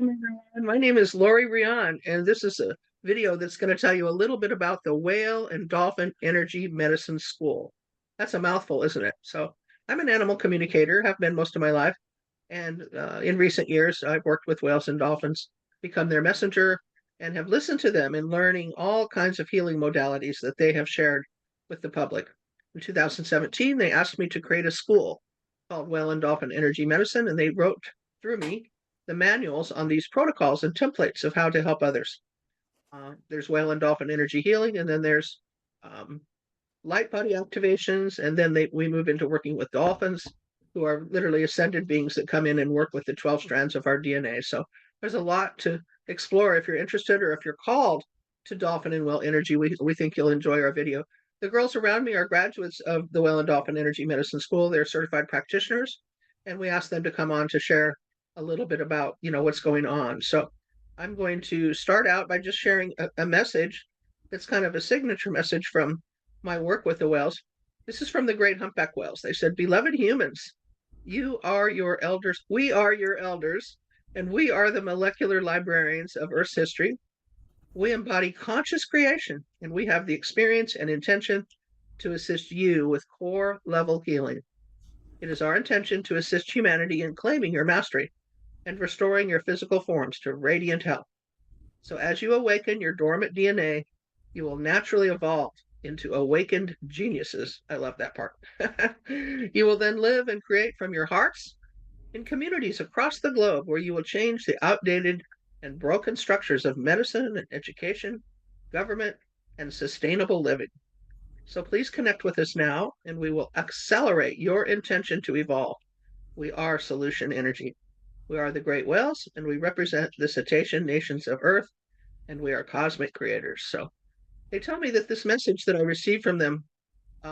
everyone. My name is Lori Rion, and this is a video that's going to tell you a little bit about the Whale and Dolphin Energy Medicine School. That's a mouthful, isn't it? So, I'm an animal communicator, have been most of my life, and in recent years, I've worked with whales and dolphins, become their messenger, and have listened to them in learning all kinds of healing modalities that they have shared with the public. In 2017, they asked me to create a school called Whale and Dolphin Energy Medicine, and they wrote through me the manuals on these protocols and templates of how to help others. There's whale and dolphin energy healing, and then there's um, light body activations, and then we move into working with dolphins, who are literally ascended beings that come in and work with the 12 strands of our DNA. So there's a lot to explore. If you're interested or if you're called to dolphin and whale energy, we think you'll enjoy our video. The girls around me are graduates of the Whale and Dolphin Energy Medicine School. They're certified practitioners, and we asked them to come on to share a little bit about what's going on. So I'm going to start out by just sharing a message that's kind of a signature message from my work with the whales. This is from the great humpback whales. They said, "Beloved humans, you are your elders. We are your elders, and we are the molecular librarians of Earth's history. We embody conscious creation, and we have the experience and intention to assist you with core level healing. It is our intention to assist humanity in claiming your mastery and restoring your physical forms to radiant health. So as you awaken your dormant DNA, you will naturally evolve into awakened geniuses." I love that part. "You will then live and create from your hearts in communities across the globe where you will change the outdated and broken structures of medicine and education, government, and sustainable living. So please connect with us now, and we will accelerate your intention to evolve. We are solution energy. We are the great whales, and we represent the cetacean nations of Earth, and we are cosmic creators." So they tell me that this message that I received from them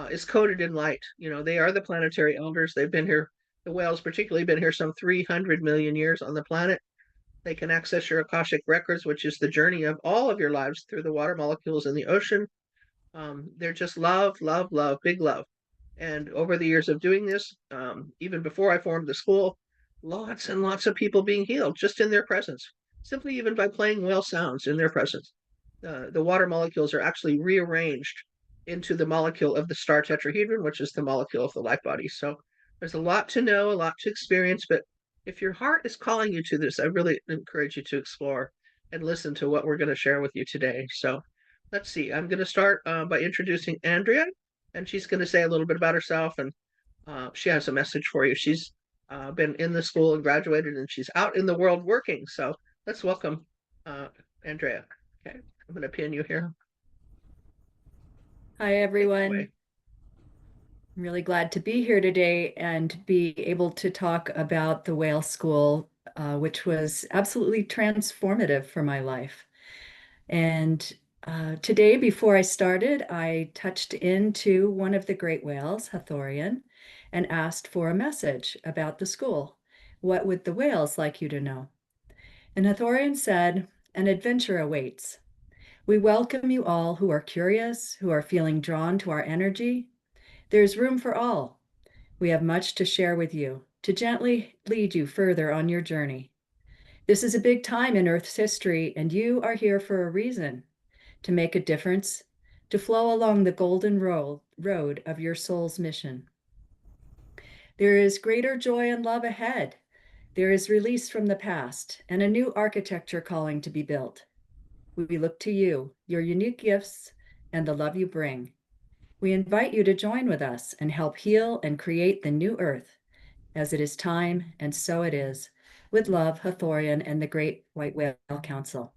is coded in light. They are the planetary elders. They've been here, the whales particularly, been here some 300 million years on the planet. They can access your Akashic records, which is the journey of all of your lives through the water molecules in the ocean. They're just love, love, love, big love. And over the years of doing this, even before I formed the school, lots and lots of people being healed just in their presence, simply even by playing whale sounds in their presence. The water molecules are actually rearranged into the molecule of the star tetrahedron, which is the molecule of the light body. So there's a lot to know, a lot to experience, but if your heart is calling you to this, I really encourage you to explore and listen to what we're going to share with you today. So let's see. I'm going to start by introducing Andrea, and she's going to say a little bit about herself, and she has a message for you. She's been in the school and graduated, and she's out in the world working. So let's welcome Andrea. Okay, I'm going to pin you here. Hi, everyone. I'm really glad to be here today and be able to talk about the whale school, which was absolutely transformative for my life. And today, before I started, I touched into one of the great whales, Hathorian, and asked for a message about the school. What would the whales like you to know? And Hathorian said, "An adventure awaits. We welcome you all who are curious, who are feeling drawn to our energy. There's room for all. We have much to share with you, to gently lead you further on your journey. This is a big time in Earth's history, and you are here for a reason, to make a difference, to flow along the golden road of your soul's mission. There is greater joy and love ahead. There is release from the past and a new architecture calling to be built. We look to you, your unique gifts, and the love you bring. We invite you to join with us and help heal and create the new earth, as it is time, and so it is. With love, Hathorian and the Great White Whale Council."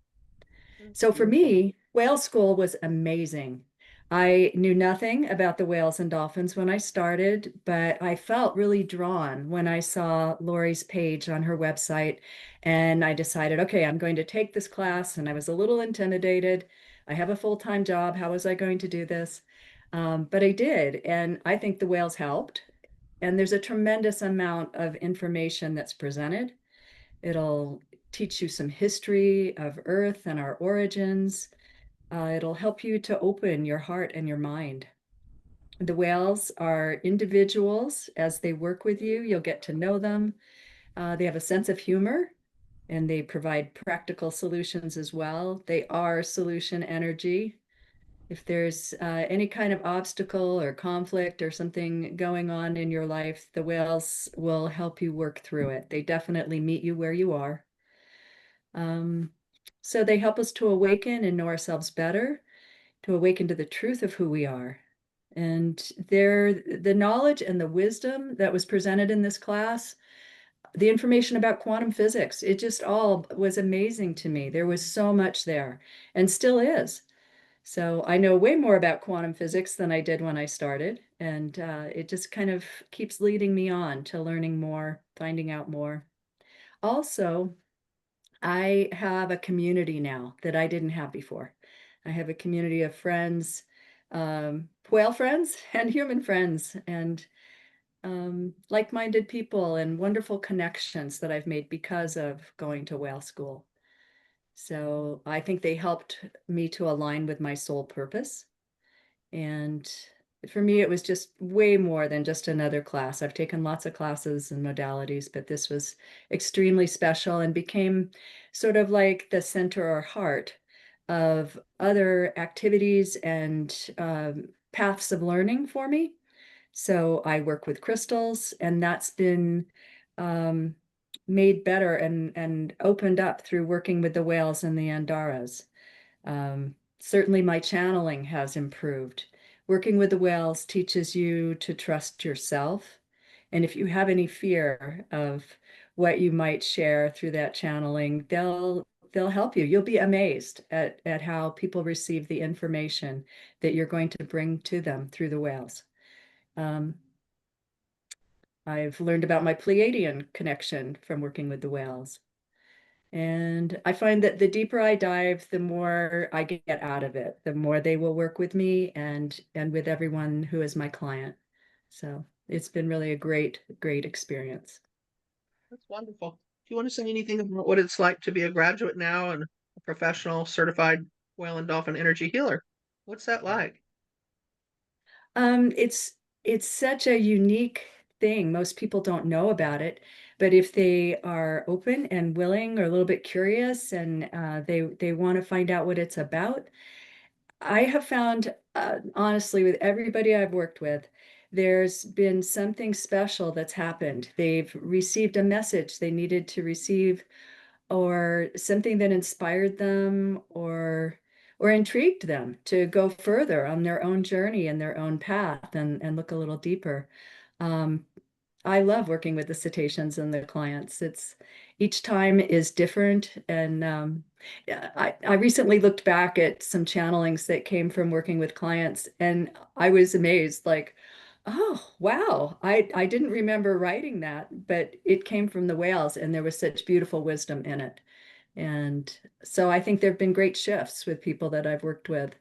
So for me, whale school was amazing. I knew nothing about the whales and dolphins when I started, but I felt really drawn when I saw Lori's page on her website, and I decided, okay, I'm going to take this class, and I was a little intimidated. I have a full-time job. How was I going to do this? But I did, and I think the whales helped. And there's a tremendous amount of information that's presented. It'll teach you some history of Earth and our origins. It'll help you to open your heart and your mind. The whales are individuals. As they work with you, you'll get to know them. They have a sense of humor. and they provide practical solutions as well. They are solution energy. If there's any kind of obstacle or conflict or something going on in your life, the whales will help you work through it. They definitely meet you where you are. Um, so they help us to awaken and know ourselves better, to awaken to the truth of who we are. And the knowledge and the wisdom that was presented in this class, the information about quantum physics, it just all was amazing to me. There was so much there and still is. So I know way more about quantum physics than I did when I started. And it just kind of keeps leading me on to learning more, finding out more. Also, I have a community now that I didn't have before. I have a community of friends, whale friends and human friends, and like-minded people and wonderful connections that I've made because of going to whale school. So I think they helped me to align with my soul purpose. And for me, it was just way more than just another class. I've taken lots of classes and modalities, but this was extremely special and became sort of like the center or heart of other activities and paths of learning for me. So I work with crystals, and that's been um, made better and opened up through working with the whales and the Andaras. Certainly, my channeling has improved. Working with the whales teaches you to trust yourself. And if you have any fear of what you might share through that channeling, they'll help you. You'll be amazed at how people receive the information that you're going to bring to them through the whales. Um, I've learned about my Pleiadian connection from working with the whales. And I find that the deeper I dive, the more I get out of it, the more they will work with me and with everyone who is my client. So it's been really a great experience. That's wonderful. Do you want to say anything about what it's like to be a graduate now and a professional certified whale and dolphin energy healer? What's that like? Um, it's it's such a unique thing. Most people don't know about it, but if they are open and willing or a little bit curious and they want to find out what it's about, I have found, honestly, with everybody I've worked with, there's been something special that's happened. They've received a message they needed to receive, or something that inspired them, or intrigued them to go further on their own journey and their own path and look a little deeper. Um, I love working with the cetaceans and the clients. It's each time is different. And yeah, I recently looked back at some channelings that came from working with clients, and I was amazed, like, oh, wow, I didn't remember writing that, but it came from the whales, and there was such beautiful wisdom in it. And so I think there have been great shifts with people that I've worked with,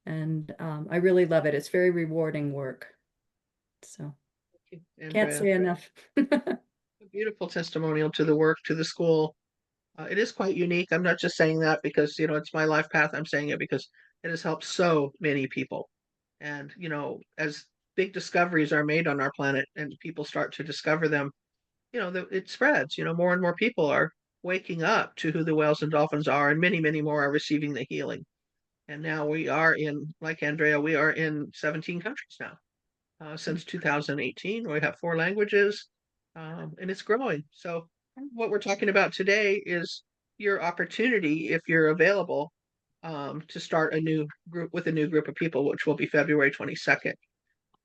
and I really love it. It's very rewarding work. So Thank you, can't Andrea. say enough. A beautiful testimonial to the work, to the school. It is quite unique. I'm not just saying that because, it's my life path. I'm saying it because it has helped so many people. And, as big discoveries are made on our planet and people start to discover them, it spreads. More and more people are waking up to who the whales and dolphins are, and many, many more are receiving the healing. And now we are in, like Andrea, we are in 17 countries now. Since 2018. We have 4 languages, and it's growing. So, what we're talking about today is your opportunity, if you're available, to start a new group with a new group of people, which will be February 22nd,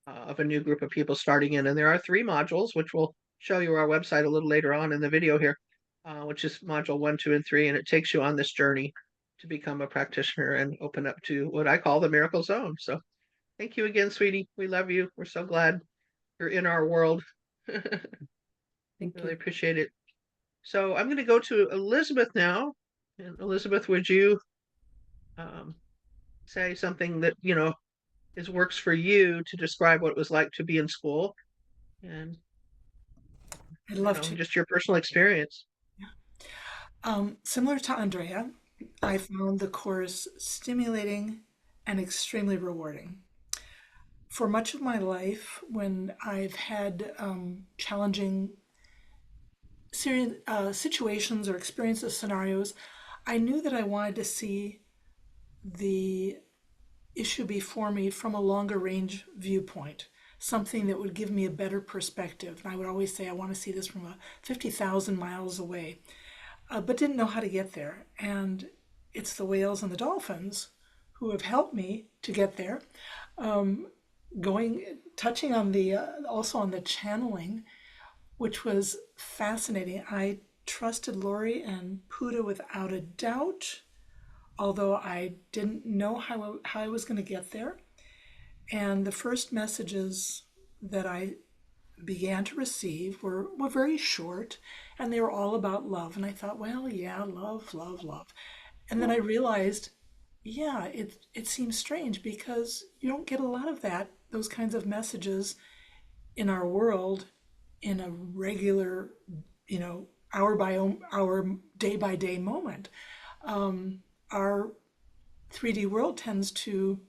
of a new group of people starting in. And there are 3 modules, which we'll show you our website a little later on in the video here, which is module 1, 2, and 3. And it takes you on this journey to become a practitioner and open up to what I call the miracle zone. So, thank you again, sweetie. We love you. We're so glad you're in our world. Thank Really you. appreciate it. So I'm going to go to Elizabeth now. And Elizabeth, would you um, say something that is works for you to describe what it was like to be in school, and I'd love to. just your personal experience? Similar to Andrea, I found the course stimulating and extremely rewarding. For much of my life, when I've had challenging situations or experiences, scenarios, I knew that I wanted to see the issue before me from a longer range viewpoint, something that would give me a better perspective. And I would always say, I want to see this from 50,000 miles away, but didn't know how to get there. And it's the whales and the dolphins who have helped me to get there. Touching on the also on the channeling, which was fascinating. I trusted Lori and Puda without a doubt, although I didn't know how I was going to get there. And the first messages that I began to receive were very short, and they were all about love. And I thought, well, yeah, love, love, love. And then I realized, yeah, it seems strange because you don't get a lot of those kinds of messages in our world in a regular, hour by hour, day by day moment. Our 3D world tends to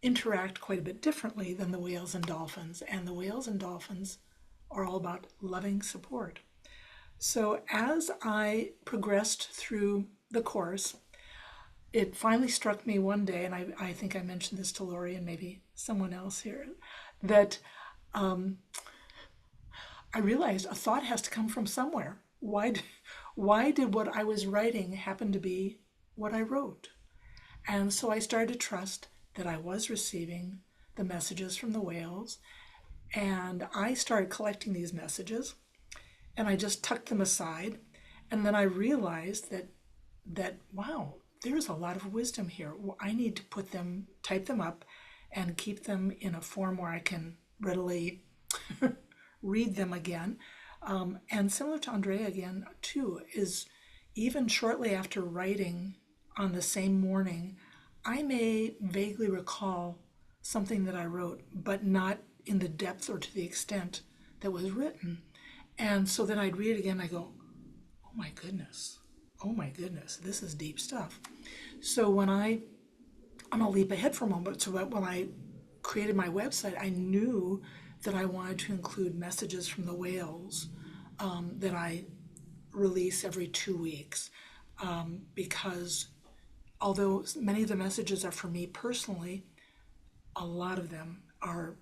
interact quite a bit differently than the whales and dolphins, and the whales and dolphins are all about loving support. So as I progressed through the course, it finally struck me one day, and I think I mentioned this to Lori and maybe someone else here, that I realized a thought has to come from somewhere. Why did what I was writing happen to be what I wrote? And so I started to trust that I was receiving the messages from the whales, and I started collecting these messages, and I just tucked them aside, and then I realized that wow, there's a lot of wisdom here. I need to type them up, and keep them in a form where I can readily read them again. And similar to Andrea again, too, is even shortly after writing on the same morning, I may vaguely recall something that I wrote, but not in the depth or to the extent that was written. And so then I'd read it again, I go, oh my goodness, this is deep stuff. So I'm gonna leap ahead for a moment. So when I created my website, I knew that I wanted to include messages from the whales that I release every 2 weeks, because although many of the messages are for me personally, a lot of them are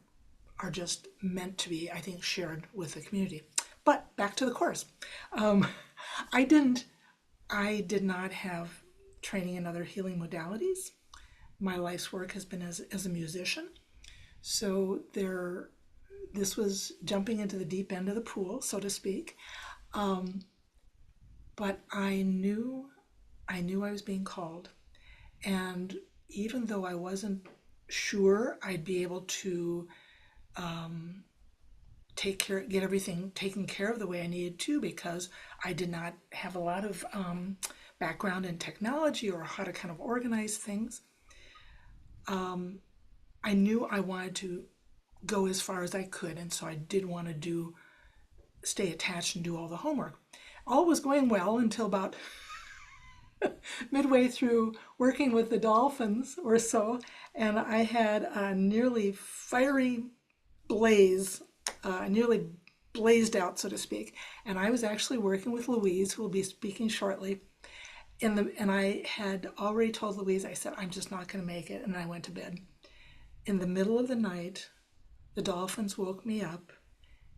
just meant to be, I think, shared with the community. But back to the course. I did not have training in other healing modalities. My life's work has been as a musician. So this was jumping into the deep end of the pool, so to speak. But I knew I was being called. And even though I wasn't sure I'd be able to get everything taken care of the way I needed to, because I did not have a lot of background in technology or how to kind of organize things, I knew I wanted to go as far as I could, and so I did want to stay attached and do all the homework. All was going well until about midway through working with the dolphins or so, and I had a nearly fiery blaze, nearly blazed out, so to speak. And I was actually working with Louise, who will be speaking shortly. And I had already told Louise, I said, I'm just not going to make it. And I went to bed. In the middle of the night, the dolphins woke me up,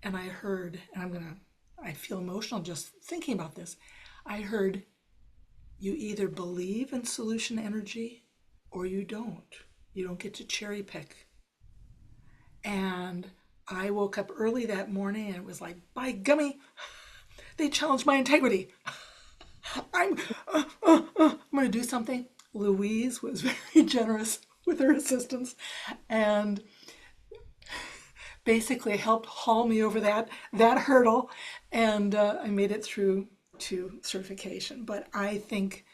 and I heard, and I feel emotional just thinking about this. I heard, you either believe in solution energy or you don't. You don't get to cherry pick. And I woke up early that morning, and it was like, by gummy, they challenged my integrity. I'm going to do something. Louise was very generous with her assistance and basically helped haul me over that hurdle, and I made it through to certification. But I think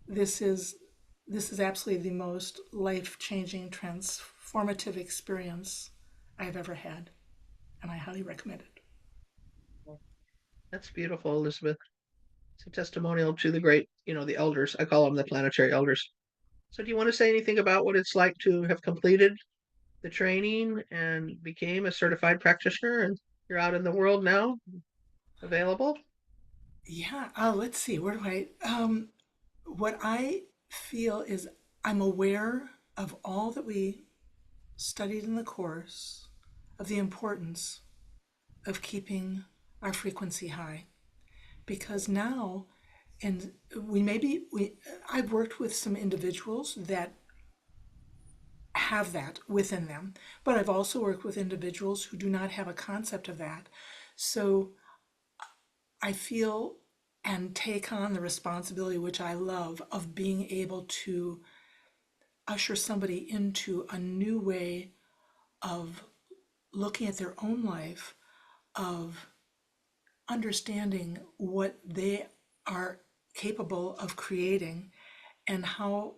this is absolutely the most life-changing, transformative experience I've ever had, and I highly recommend it. That's beautiful, Elizabeth. It's a testimonial to the great, the elders. I call them the planetary elders. So do you want to say anything about what it's like to have completed the training and became a certified practitioner, and you're out in the world now? available? Yeah, let's see, where do what I feel is I'm aware of all that we studied in the course, of the importance of keeping our frequency high. Because now, and I've worked with some individuals that have that within them, but I've also worked with individuals who do not have a concept of that. So I feel and take on the responsibility, which I love, of being able to usher somebody into a new way of looking at their own life, of understanding what they are capable of creating, and how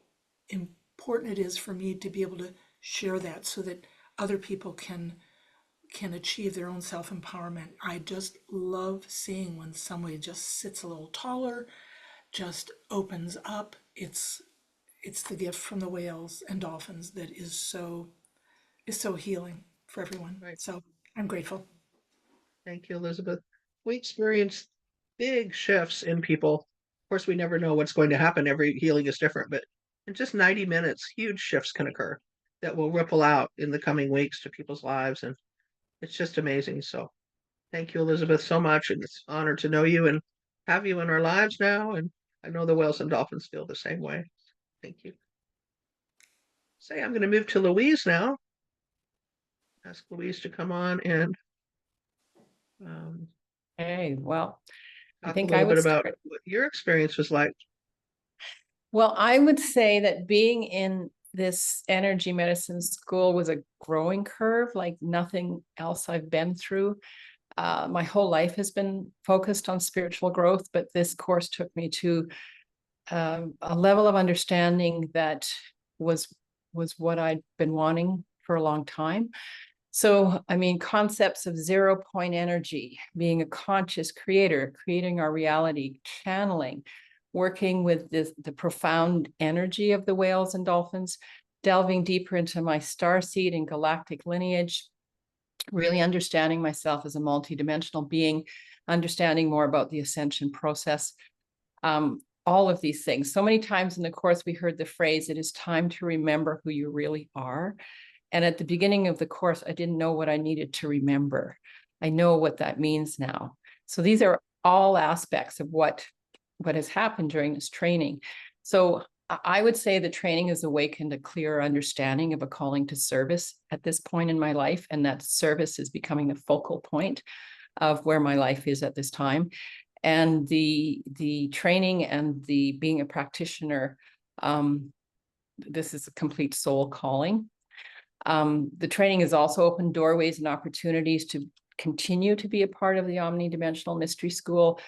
important it is for me to be able to share that so that other people can achieve their own self-empowerment. I just love seeing when somebody just sits a little taller, just opens up. It's the gift from the whales and dolphins that is so healing for everyone. Right. So I'm grateful. Thank you, Elizabeth. We experience big shifts in people. Of course, we never know what's going to happen. Every healing is different, but in just 90 minutes, huge shifts can occur that will ripple out in the coming weeks to people's lives. And it's just amazing. So thank you, Elizabeth, so much. And it's an honor to know you and have you in our lives now. And I know the whales and dolphins feel the same way. Thank you. Say, I'm going to move to Louise now. Ask Louise to come on and um, Hey, well, I talk a think I little bit would about start. what your experience was like. Well, I would say that being in this energy medicine school was a growing curve like nothing else I've been through. My whole life has been focused on spiritual growth, but this course took me to a level of understanding that was was what I'd been wanting for a long time. So, I mean, concepts of 0 point energy, being a conscious creator, creating our reality, channeling, working with the profound energy of the whales and dolphins, delving deeper into my starseed and galactic lineage, really understanding myself as a multidimensional being, understanding more about the ascension process. All of these things. So many times in the course, we heard the phrase, it is time to remember who you really are. And at the beginning of the course, I didn't know what I needed to remember. I know what that means now. So these are all aspects of what has happened during this training. So I would say the training has awakened a clearer understanding of a calling to service at this point in my life, and that service is becoming the focal point of where my life is at this time. And the training and the being a practitioner, this is a complete soul calling. The training has also opened doorways and opportunities to continue to be a part of the omnidimensional mystery school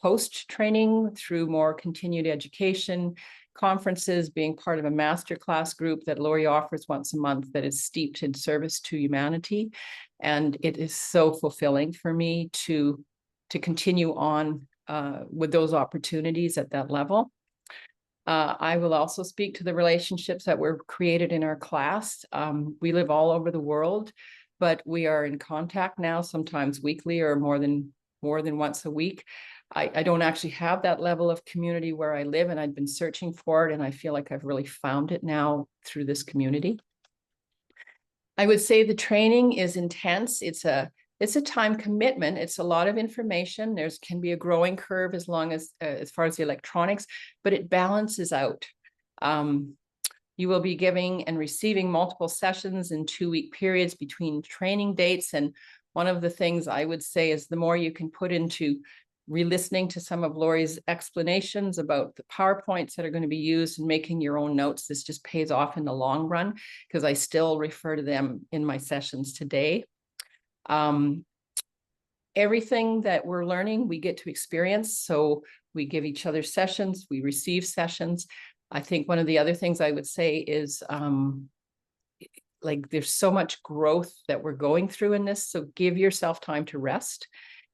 post-training through more continued education, conferences, being part of a masterclass group that Lori offers once a month that is steeped in service to humanity. And it is so fulfilling for me to continue on with those opportunities at that level. I will also speak to the relationships that were created in our class. We live all over the world, but we are in contact now, sometimes weekly or more than once a week. I don't actually have that level of community where I live, and I've been searching for it, and I feel like I've really found it now through this community. I would say the training is intense. It's a time commitment. It's a lot of information. There's can be a growing curve as far as the electronics, but it balances out. You will be giving and receiving multiple sessions in 2-week periods between training dates. And one of the things I would say is the more you can put into re-listening to some of Lori's explanations about the PowerPoints that are going to be used and making your own notes, this just pays off in the long run, because I still refer to them in my sessions today. Everything that we're learning, we get to experience. So we give each other sessions, we receive sessions. I think one of the other things I would say is like there's so much growth that we're going through in this. So give yourself time to rest.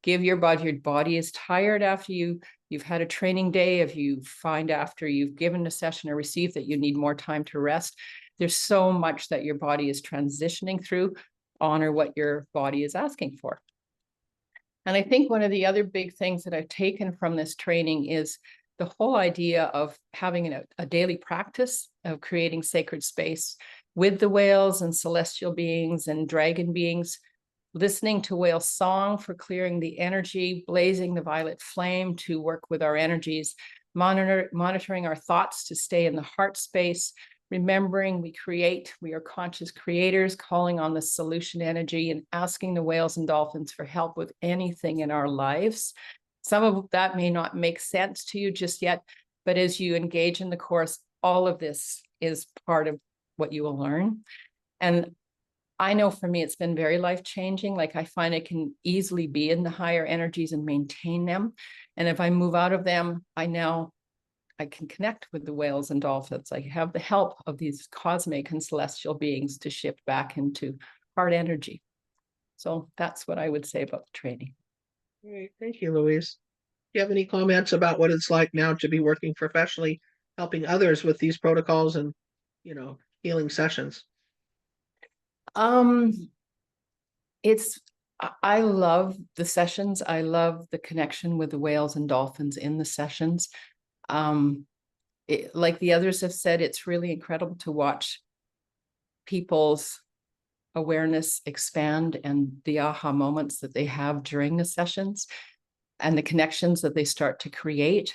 Give your body is tired after you've had a training day. If you find after you've given a session or received that you need more time to rest, there's so much that your body is transitioning through. Honor what your body is asking for. And I think one of the other big things that I've taken from this training is the whole idea of having a daily practice of creating sacred space with the whales and celestial beings and dragon beings, listening to whale song for clearing the energy, blazing the violet flame to work with our energies, monitoring our thoughts to stay in the heart space, remembering we create, we are conscious creators, calling on the solution energy and asking the whales and dolphins for help with anything in our lives. Some of that may not make sense to you just yet, but as you engage in the course, all of this is part of what you will learn. And I know for me, it's been very life-changing. Like I find I can easily be in the higher energies and maintain them. And if I move out of them, I can connect with the whales and dolphins. I have the help of these cosmic and celestial beings to shift back into heart energy. So that's what I would say about the training. Great. Thank you, Louise. Do you have any comments about what it's like now to be working professionally, helping others with these protocols and, healing sessions? I love the sessions. I love the connection with the whales and dolphins in the sessions. Like the others have said, it's really incredible to watch people's awareness expand and the aha moments that they have during the sessions and the connections that they start to create.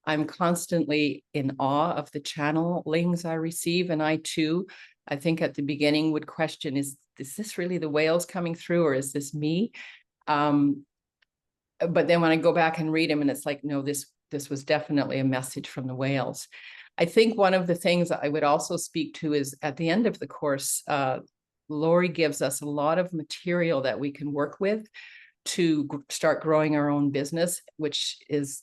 I'm constantly in awe of the channelings I receive. And I too, I think at the beginning would question, is this really the whales coming through or is this me? But then when I go back and read them and it's like, no, this was definitely a message from the whales. I think one of the things I would also speak to is at the end of the course, Lori gives us a lot of material that we can work with to start growing our own business, which is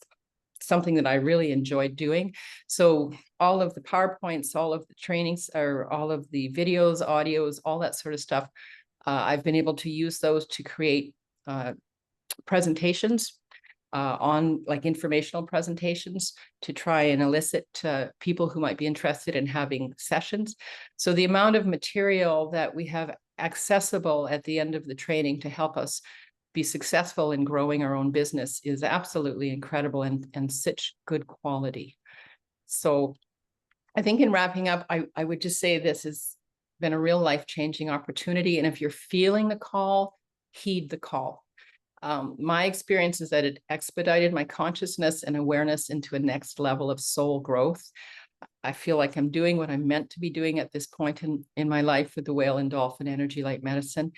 something that I really enjoyed doing. So all of the PowerPoints, all of the trainings, or all of the videos, audios, all that sort of stuff, I've been able to use those to create presentations on like informational presentations to try and elicit people who might be interested in having sessions. So the amount of material that we have accessible at the end of the training to help us be successful in growing our own business is absolutely incredible and such good quality. So I think in wrapping up, I would just say this has been a real life-changing opportunity. And if you're feeling the call, heed the call. My experience is that it expedited my consciousness and awareness into a next level of soul growth. I feel like I'm doing what I'm meant to be doing at this point in my life with the whale and dolphin energy light medicine.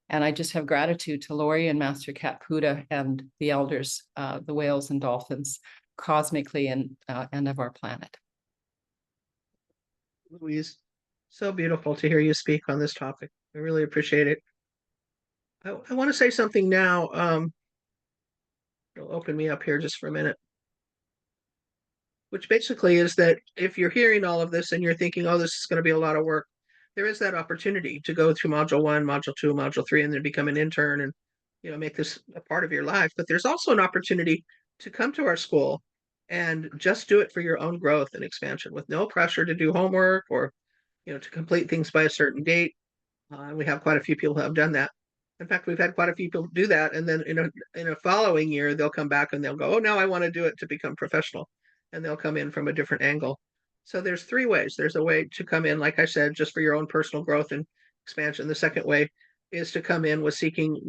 And I just have gratitude to Lori and Master Cat Puda and the elders, the whales and dolphins, cosmically and of our planet. Louise, so beautiful to hear you speak on this topic. I really appreciate it. I want to say something now. It'll open me up here just for a minute. Which basically is that if you're hearing all of this and you're thinking, oh, this is going to be a lot of work, there is that opportunity to go through module 1, module 2, module 3, and then become an intern and make this a part of your life. But there's also an opportunity to come to our school and just do it for your own growth and expansion with no pressure to do homework or to complete things by a certain date. We have quite a few people who have done that. In fact, we've had quite a few people do that, and then in a following year, they'll come back and they'll go, oh, now I want to do it to become professional, and they'll come in from a different angle. So there's 3 ways. There's a way to come in, like I said, just for your own personal growth and expansion. The second way is to come in with seeking,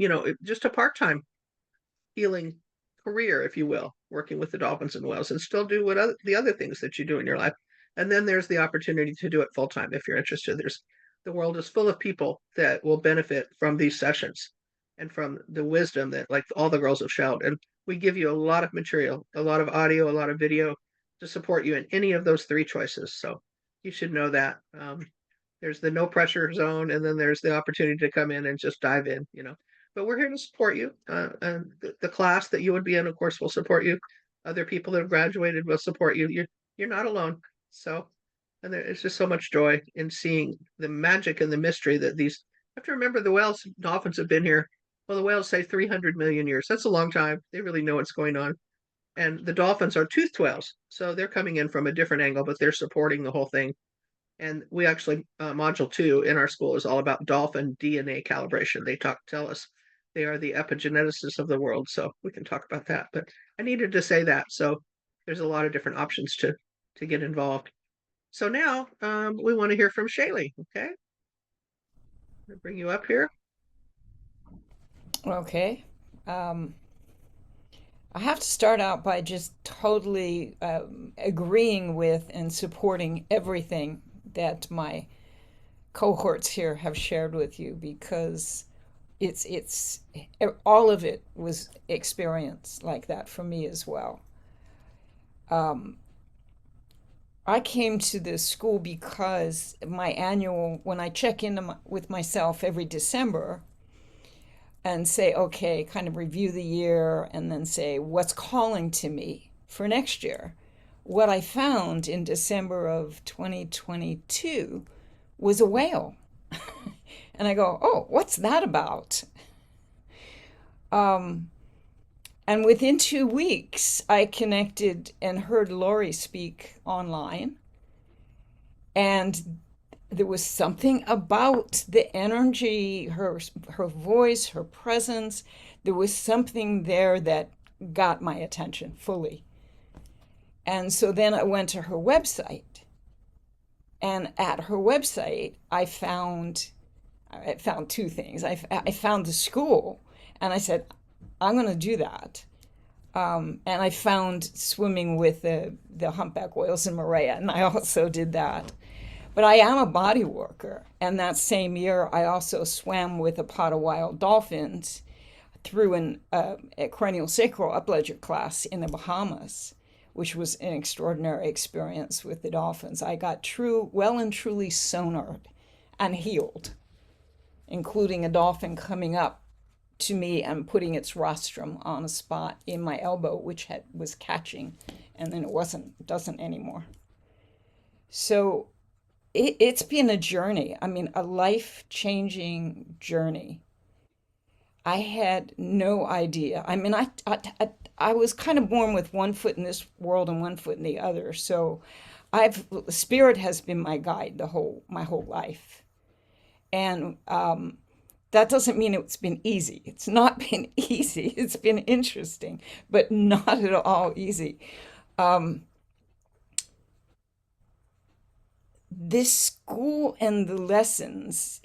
just a part-time healing career, if you will, working with the dolphins and whales, and still do the other things that you do in your life. And then there's the opportunity to do it full-time if you're interested. The world is full of people that will benefit from these sessions and from the wisdom that, like all the girls have shared. And we give you a lot of material, a lot of audio, a lot of video to support you in any of those 3 choices. So you should know that. There's the no pressure zone, and then there's the opportunity to come in and just dive in, But we're here to support you. And the class that you would be in, of course, will support you. Other people that have graduated will support you. You're not alone. So, and there's just so much joy in seeing the magic and the mystery that these. You have to remember the whales, dolphins have been here. Well, the whales say 300 million years. That's a long time. They really know what's going on. And the dolphins are toothed whales, so they're coming in from a different angle, but they're supporting the whole thing. And we actually, module 2 in our school is all about dolphin DNA calibration. They tell us, They are the epigeneticists of the world, so we can talk about that. But I needed to say that. So there's a lot of different options to get involved. So now we want to hear from Shaylee. Okay, I'll bring you up here. Okay. Um, I have to start out by just totally agreeing with and supporting everything that my cohorts here have shared with you, because it's all of it was experience like that for me as well. Um, I came to this school because my annual, when I check in with myself every December and say, okay, kind of review the year and then say, what's calling to me for next year? What I found in December of 2022 was a whale. And I go, oh, what's that about? Um, and within 2 weeks, I connected and heard Lori speak online. And there was something about the energy, her voice, her presence. There was something there that got my attention fully. And so then I went to her website. And at her website, I found two things. I found the school, and I said, I'm going to do that. And I found swimming with the humpback whales in Maria, and I also did that. But I am a body worker, and that same year I also swam with a pod of wild dolphins through a cranial sacral upledger class in the Bahamas, which was an extraordinary experience with the dolphins. I got well and truly sonared and healed, including a dolphin coming up to me and putting its rostrum on a spot in my elbow, which was catching, and then doesn't anymore. So it's been a journey. I mean, a life-changing journey. I had no idea. I mean, I was kind of born with one foot in this world and one foot in the other. So spirit has been my guide my whole life. And that doesn't mean it's been easy. It's not been easy. It's been interesting, but not at all easy. This school and the lessons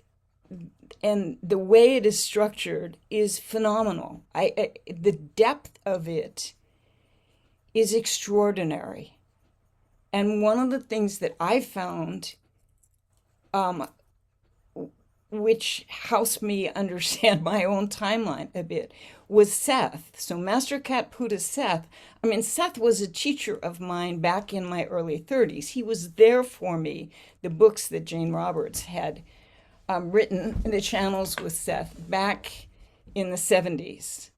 and the way it is structured is phenomenal. The depth of it is extraordinary. And one of the things that I found, which helps me understand my own timeline a bit, was Seth. So Master Cat Puda Seth, I mean, Seth was a teacher of mine back in my early 30s. He was there for me. The books that Jane Roberts had written, the channels with Seth, back in the 70s.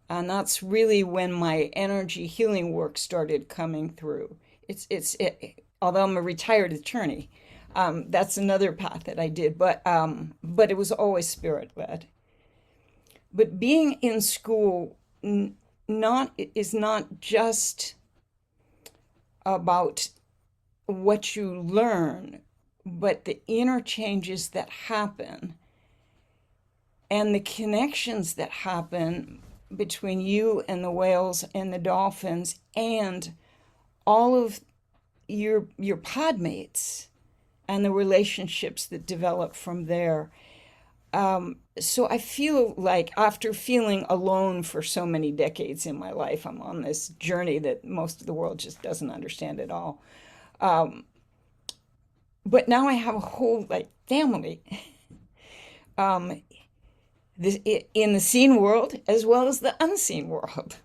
And that's really when my energy healing work started coming through. Although I'm a retired attorney, that's another path that I did, but it was always spirit-led. But being in school is not just about what you learn, but the interchanges that happen and the connections that happen between you and the whales and the dolphins and all of your pod mates and the relationships that develop from there. So I feel like after feeling alone for so many decades in my life, I'm on this journey that most of the world just doesn't understand at all. But now I have a whole family in the seen world as well as the unseen world.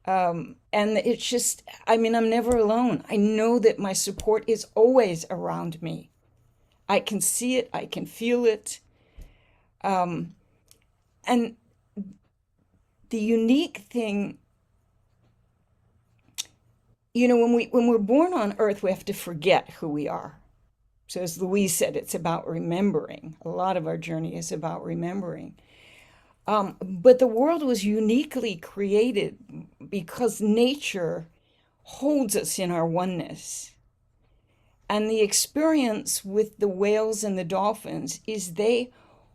And it's just, I mean, I'm never alone. I know that my support is always around me. I can see it, I can feel it. And the unique thing, when we're born on Earth, we have to forget who we are. So as Louise said, it's about remembering. A lot of our journey is about remembering. But the world was uniquely created because nature holds us in our oneness. And the experience with the whales and the dolphins is they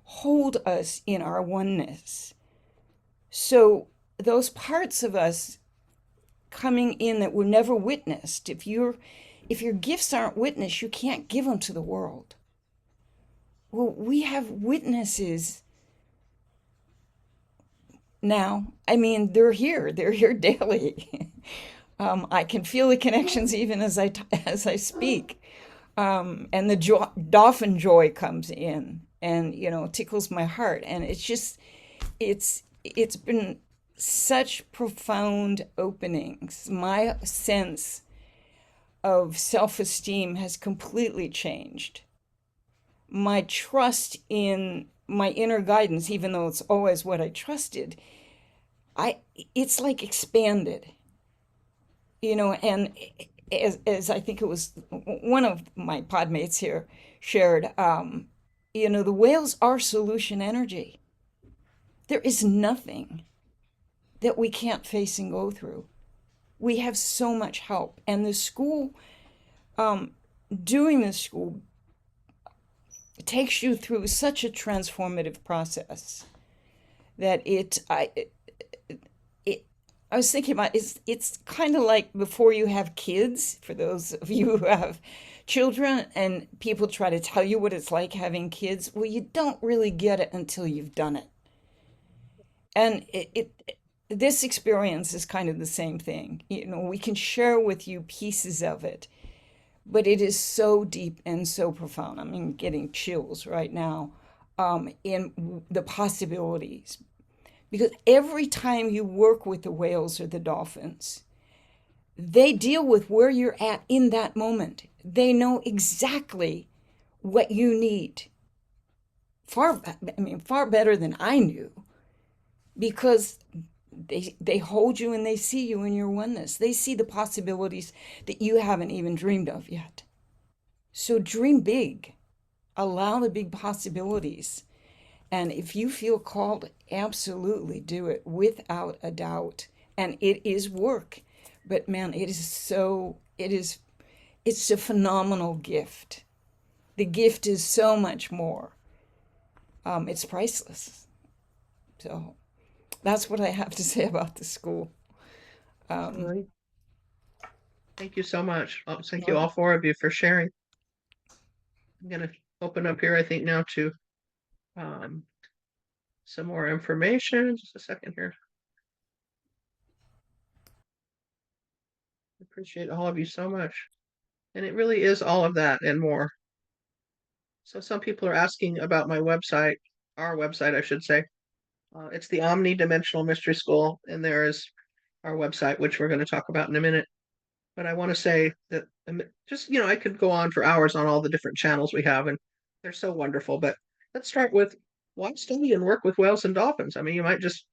hold us in our oneness. So those parts of us coming in that were never witnessed, if your gifts aren't witnessed, you can't give them to the world. Well, we have witnesses now. I mean, they're here daily. I can feel the connections even as I speak. And the dolphin joy comes in, and tickles my heart. And it's been such profound openings. My sense of self-esteem has completely changed. My trust in my inner guidance, even though it's always what I trusted, it's like expanded. And as I think it was one of my podmates here shared, the whales are solution energy. There is nothing that we can't face and go through. We have so much help. And the school, doing this school, takes you through such a transformative process that I was thinking about, it's kind of like before you have kids, for those of you who have children, and people try to tell you what it's like having kids. Well, you don't really get it until you've done it. And this experience is kind of the same thing. We can share with you pieces of it, but it is so deep and so profound. I'm getting chills right now, in the possibilities. Because every time you work with the whales or the dolphins, they deal with where you're at in that moment. They know exactly what you need. Far better than I knew, because they hold you and they see you in your oneness. They see the possibilities that you haven't even dreamed of yet. So dream big. Allow the big possibilities. And if you feel called, absolutely do it without a doubt. And it is work. But man, it's a phenomenal gift. The gift is so much more. It's priceless. So that's what I have to say about the school. Right. Thank you so much. Thank you all four of you for sharing. I'm going to open up here, I think, now to some more information. Just a second here. I appreciate all of you so much. And it really is all of that and more. So some people are asking about my website, our website, I should say. It's the Omni-Dimensional Mystery School, and there is our website, which we're going to talk about in a minute. But I want to say that just, I could go on for hours on all the different channels we have, and they're so wonderful. But let's start with, why study and work with whales and dolphins? I mean, you might just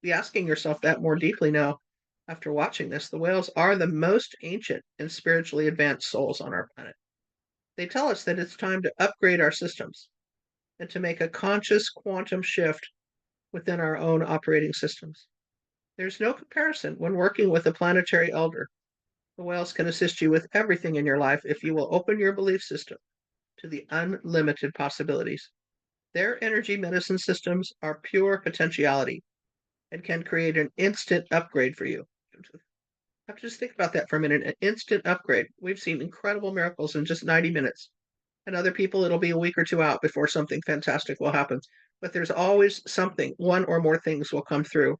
be asking yourself that more deeply now after watching this. The whales are the most ancient and spiritually advanced souls on our planet. They tell us that it's time to upgrade our systems and to make a conscious quantum shift within our own operating systems. There's no comparison when working with a planetary elder. The whales can assist you with everything in your life if you will open your belief system to the unlimited possibilities. Their energy medicine systems are pure potentiality and can create an instant upgrade for you. Have to just think about that for a minute. An instant upgrade. We've seen incredible miracles in just 90 minutes. And other people, it'll be a week or two out before something fantastic will happen. But there's always something, one or more things will come through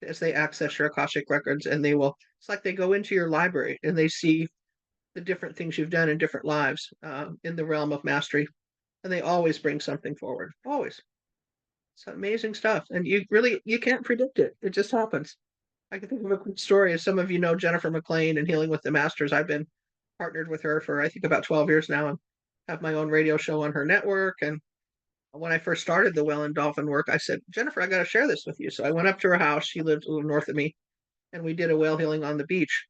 as they access your Akashic records, and it's like they go into your library and they see the different things you've done in different lives, in the realm of mastery. And they always bring something forward. Always. It's amazing stuff. And you can't predict it. It just happens. I can think of a quick story. As some of you know, Jennifer McLean and Healing with the Masters, I've been partnered with her for, I think, about 12 years now, and have my own radio show on her network. And when I first started the whale and dolphin work, I said, Jennifer, I got to share this with you. So I went up to her house. She lived a little north of me, and we did a whale healing on the beach.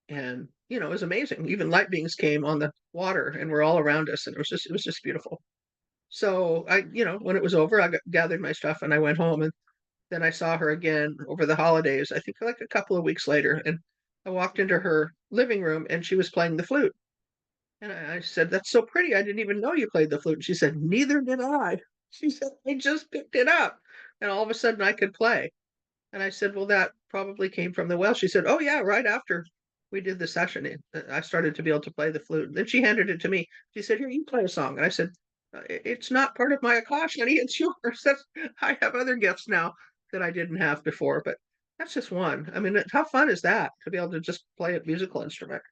And, it was amazing. Even light beings came on the water and were all around us. And it was just beautiful. So when it was over, I gathered my stuff and I went home, and then I saw her again over the holidays, I think like a couple of weeks later. And I walked into her living room and she was playing the flute. And I said, "That's so pretty. I didn't even know you played the flute." And she said, "Neither did I." She said, I just picked it up. And all of a sudden I could play. And I said, well, that probably came from the well. She said, oh, yeah, right after we did the session, I started to be able to play the flute. Then she handed it to me. She said, here, you play a song. And I said, it's not part of my Akash, honey. It's yours. I have other gifts now that I didn't have before, but that's just one. I mean, how fun is that to be able to just play a musical instrument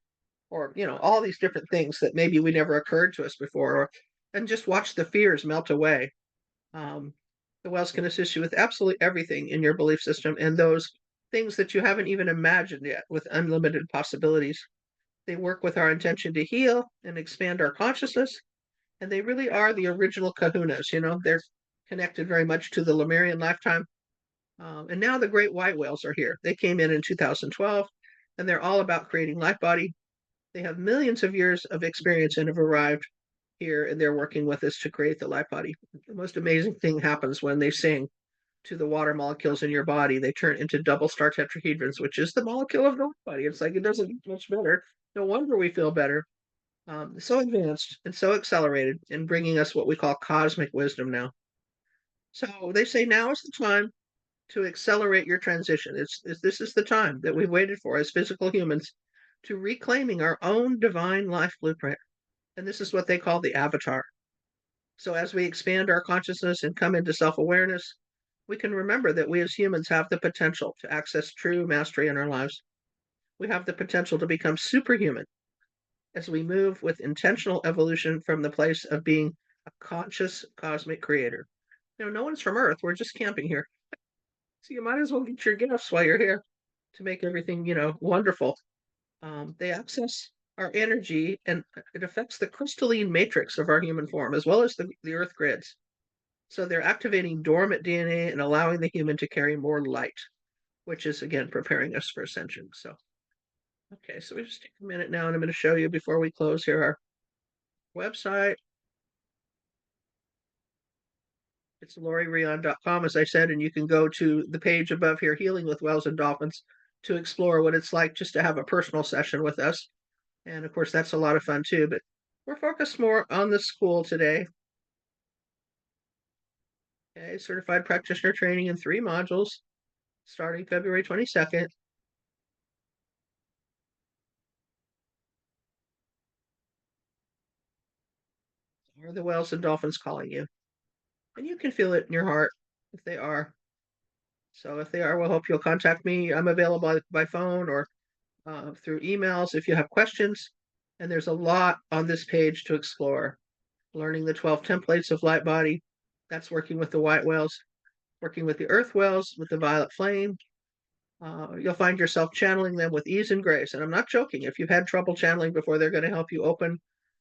or, all these different things that maybe we never occurred to us before, and just watch the fears melt away. Um, the wells can assist you with absolutely everything in your belief system and those things that you haven't even imagined yet with unlimited possibilities. They work with our intention to heal and expand our consciousness, and they really are the original kahunas. They're connected very much to the Lemurian lifetime. And now the great white whales are here. They came in 2012, and they're all about creating life body. They have millions of years of experience and have arrived here, and they're working with us to create the life body. The most amazing thing happens when they sing to the water molecules in your body. They turn into double star tetrahedrons, which is the molecule of the life body. It's like it doesn't get much better. No wonder we feel better. So advanced and so accelerated in bringing us what we call cosmic wisdom now. So they say now is the time to accelerate your transition. This is the time that we've waited for as physical humans to reclaiming our own divine life blueprint. And this is what they call the avatar. So as we expand our consciousness and come into self-awareness, we can remember that we as humans have the potential to access true mastery in our lives. We have the potential to become superhuman as we move with intentional evolution from the place of being a conscious cosmic creator. No one's from Earth. We're just camping here. So you might as well get your gifts while you're here to make everything, wonderful. They access our energy, and it affects the crystalline matrix of our human form, as well as the Earth grids. So they're activating dormant DNA and allowing the human to carry more light, which is, again, preparing us for ascension. So, okay, so we just take a minute now, and I'm going to show you before we close here our website. It's lauriereon.com, as I said, and you can go to the page above here, Healing with Whales and Dolphins, to explore what it's like just to have a personal session with us. And of course, that's a lot of fun too, but we're focused more on the school today. Okay, certified practitioner training in 3 modules, starting February 22nd. Are the whales and dolphins calling you? And you can feel it in your heart if they are. So if they are, we'll hope you'll contact me. I'm available by phone or through emails if you have questions. And there's a lot on this page to explore. Learning the 12 templates of light body. That's working with the white whales, working with the earth whales, with the violet flame. You'll find yourself channeling them with ease and grace. And I'm not joking. If you've had trouble channeling before, they're going to help you open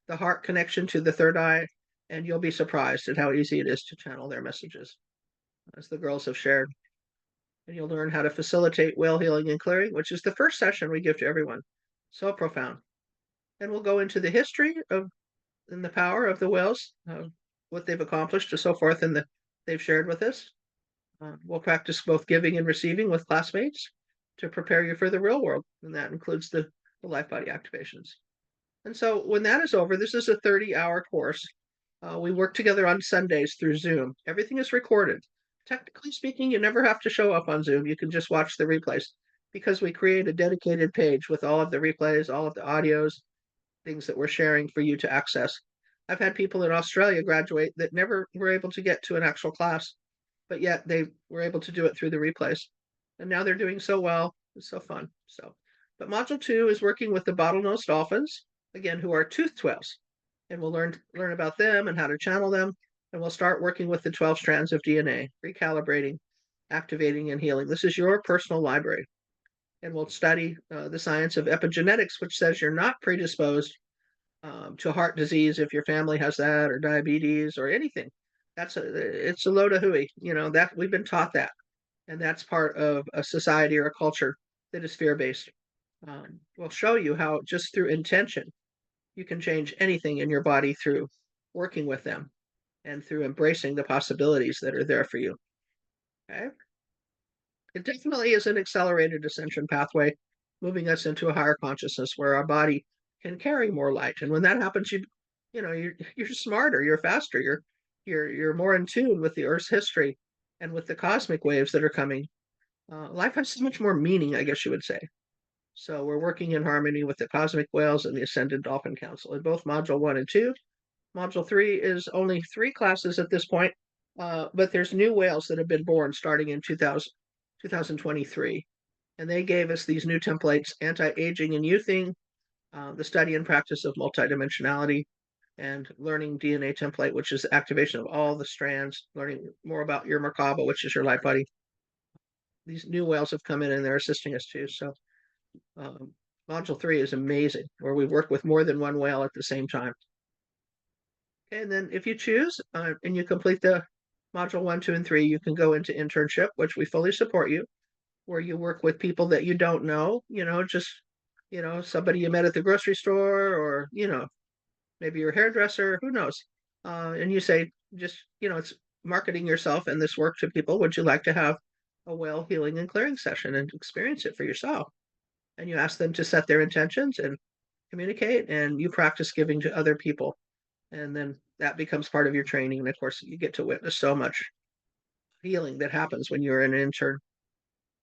the heart connection to the third eye. And you'll be surprised at how easy it is to channel their messages, as the girls have shared. And you'll learn how to facilitate whale healing and clearing, which is the first session we give to everyone. So profound. And we'll go into the history of and the power of the whales, what they've accomplished and so forth, and they've shared with us. We'll practice both giving and receiving with classmates to prepare you for the real world, and that includes the life body activations. And so when that is over, this is a 30-hour course. We work together on Sundays through Zoom. Everything is recorded. Technically speaking, you never have to show up on Zoom. You can just watch the replays because we create a dedicated page with all of the replays, all of the audios, things that we're sharing for you to access. I've had people in Australia graduate that never were able to get to an actual class, but yet they were able to do it through the replays. And now they're doing so well. It's so fun. But module 2 is working with the bottlenose dolphins, again, who are toothed whales. And we'll learn about them and how to channel them. And we'll start working with the 12 strands of DNA, recalibrating, activating, and healing. This is your personal library. And we'll study the science of epigenetics, which says you're not predisposed to heart disease if your family has that, or diabetes, or anything. It's a load of hooey. That we've been taught that, and that's part of a society or a culture that is fear-based. We'll show you how just through intention you can change anything in your body through working with them and through embracing the possibilities that are there for you. Okay. It definitely is an accelerated ascension pathway, moving us into a higher consciousness where our body can carry more light. And when that happens, you're smarter, you're faster, you're more in tune with the Earth's history and with the cosmic waves that are coming. Life has so much more meaning, I guess you would say. So we're working in harmony with the cosmic whales and the Ascended Dolphin Council in both Module 1 and 2. Module 3 is only 3 classes at this point, but there's new whales that have been born starting in 2023. And they gave us these new templates, anti-aging and youthing, the study and practice of multidimensionality, and learning DNA template, which is activation of all the strands, learning more about your Merkaba, which is your light body. These new whales have come in and they're assisting us too. So Module 3 is amazing, where we work with more than one whale at the same time. Okay, and then if you choose and you complete the Module 1, 2, and 3, you can go into internship, which we fully support you, where you work with people that you don't know, just, somebody you met at the grocery store, or, maybe your hairdresser, who knows? And you say, just, it's marketing yourself and this work to people. Would you like to have a whale healing and clearing session and experience it for yourself? And you ask them to set their intentions and communicate, and you practice giving to other people. And then that becomes part of your training. And of course, you get to witness so much healing that happens when you're an intern.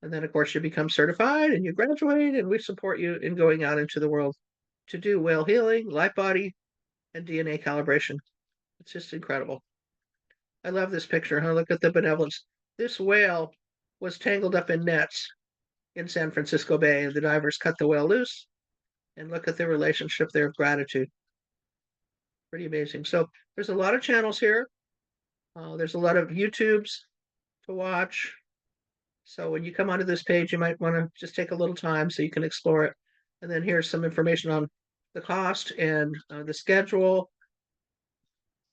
And then, of course, you become certified and you graduate, and we support you in going out into the world to do whale healing, light body, and DNA calibration. It's just incredible. I love this picture, huh? Look at the benevolence. This whale was tangled up in nets in San Francisco Bay, and the divers cut the whale loose. And look at the relationship there of gratitude. Pretty amazing. So there's a lot of channels here. There's a lot of YouTubes to watch. So when you come onto this page, you might want to just take a little time so you can explore it. And then here's some information on the cost and the schedule.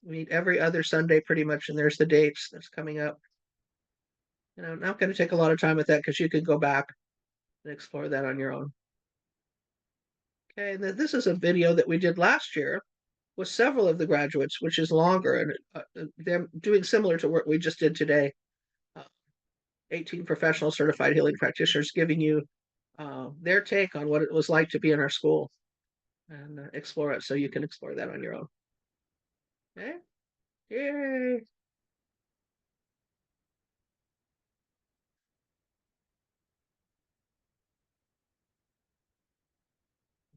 We meet every other Sunday pretty much, and there's the dates that's coming up. I'm not going to take a lot of time with that because you can go back and explore that on your own. Okay, and then this is a video that we did last year with several of the graduates, which is longer, and they're doing similar to what we just did today. 18 professional certified healing practitioners giving you their take on what it was like to be in our school, and explore it, so you can explore that on your own. Okay? Yay!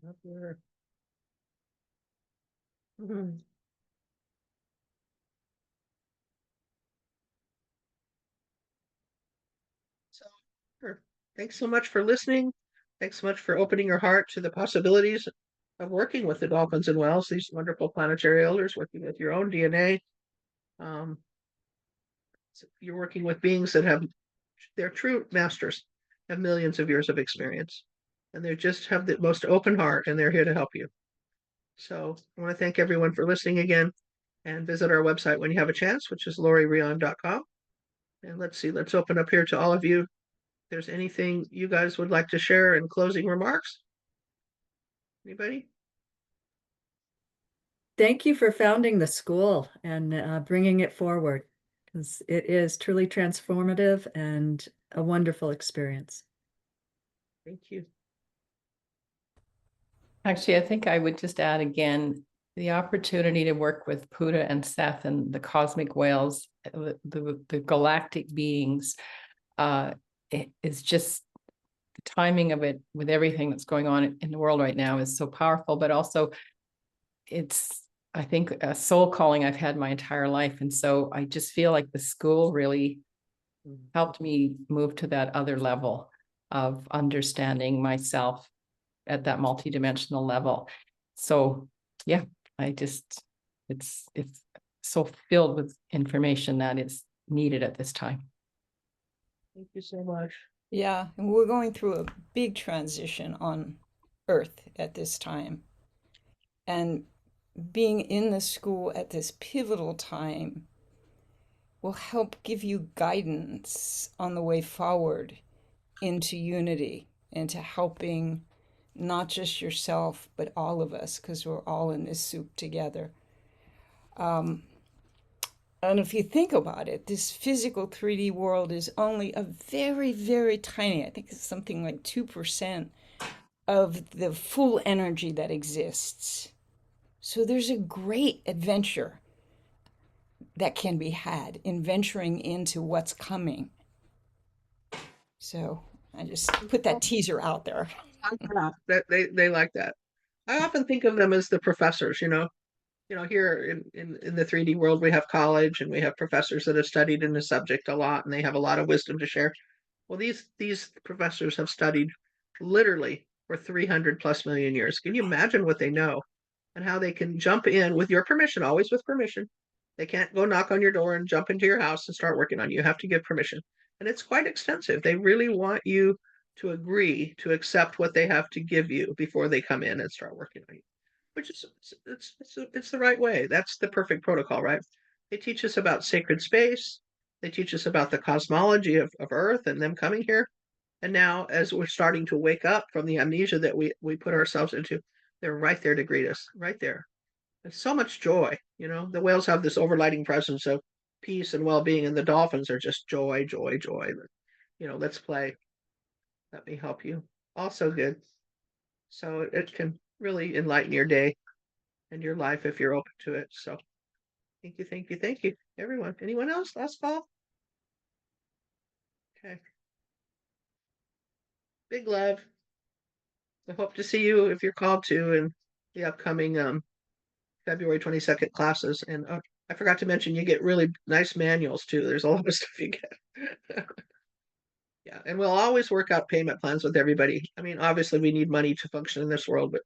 Up there. So, sure. Thanks so much for listening. Thanks so much for opening your heart to the possibilities of working with the dolphins and whales, these wonderful planetary elders, working with your own DNA. So you're working with beings that they're true masters, have millions of years of experience, and they just have the most open heart, and they're here to help you. So I want to thank everyone for listening again, and visit our website when you have a chance, which is lauriereon.com. And let's see, let's open up here to all of you. If there's anything you guys would like to share in closing remarks? Anybody? Thank you for founding the school and bringing it forward, because it is truly transformative and a wonderful experience. Thank you. Actually, I think I would just add again, the opportunity to work with Puda and Seth and the cosmic whales, the galactic beings, it is just the timing of it with everything that's going on in the world right now is so powerful, but also it's, I think, a soul calling I've had my entire life. And so I just feel like the school really helped me move to that other level of understanding myself at that multidimensional level. So yeah, it's so filled with information that is needed at this time. Thank you so much. Yeah, and we're going through a big transition on Earth at this time. And being in the school at this pivotal time will help give you guidance on the way forward into unity, into helping not just yourself, but all of us, because we're all in this soup together. And if you think about it, this physical 3D world is only a very, very tiny, I think it's something like 2% of the full energy that exists. So there's a great adventure that can be had in venturing into what's coming. So I just put that teaser out there. That they like that. I often think of them as the professors, here in the 3D world, we have college and we have professors that have studied in the subject a lot and they have a lot of wisdom to share. Well, these professors have studied literally for 300 plus million years. Can you imagine what they know and how they can jump in with your permission, always with permission? They can't go knock on your door and jump into your house and start working on you. You have to give permission. And it's quite extensive. They really want you to agree to accept what they have to give you before they come in and start working on you, which is it's the right way. That's the perfect protocol, right? They teach us about sacred space. They teach us about the cosmology of Earth and them coming here. And now, as we're starting to wake up from the amnesia that we put ourselves into, they're right there to greet us, right there. There's so much joy. The whales have this overlighting presence of peace and well-being, and the dolphins are just joy, joy, joy. Let's play. Let me help you. Also good. So it can really enlighten your day and your life if you're open to it. So thank you, thank you, thank you, everyone. Anyone else? Last call? Okay. Big love. I hope to see you if you're called to in the upcoming February 22nd classes. And I forgot to mention, you get really nice manuals too. There's a lot of stuff you get. Yeah, and we'll always work out payment plans with everybody. I mean, obviously we need money to function in this world, but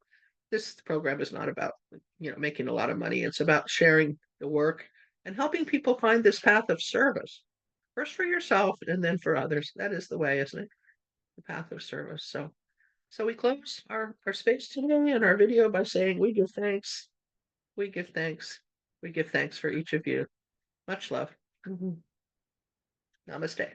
this program is not about, making a lot of money. It's about sharing the work and helping people find this path of service. First for yourself and then for others. That is the way, isn't it? The path of service. So we close our space today and our video by saying we give thanks. We give thanks. We give thanks for each of you. Much love. Namaste.